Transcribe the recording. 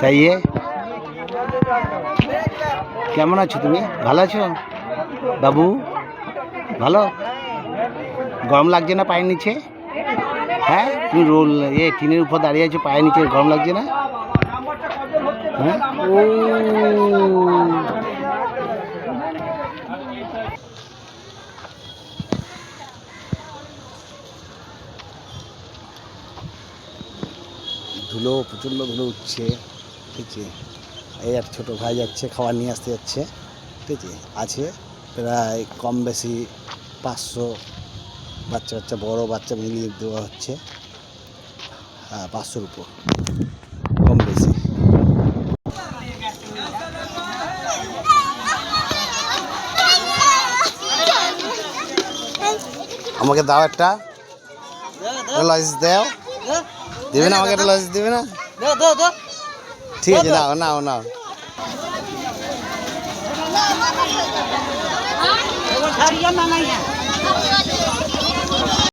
सही है। কেমন আছো তুমি? ভালো আছো বাবু? ভালো? গরম লাগছে না পায়ের নিচে? হ্যাঁ, তুমি রোল টিনের উপর দাঁড়িয়ে আছো, পায়ের নিচে গরম লাগছে না? হ্যাঁ, ও ধুলো, প্রচণ্ড ধুলো উঠছে। ঠিক আছে, এই এক ছোটো ভাই যাচ্ছে, খাবার নিয়ে আসতে যাচ্ছে। ঠিক আছে, প্রায় কম বেশি 500 বাচ্চা বড় বাচ্চা মিলিয়ে দেওয়া হচ্ছে। হ্যাঁ, 500-র উপর, কম বেশি। আমাকে দাও একটা লাইসেন্স, দাও। দেবে না আমাকে একটা লাইসেন্স, দেবে না? ঠিক আছে, নাও নাও নাও।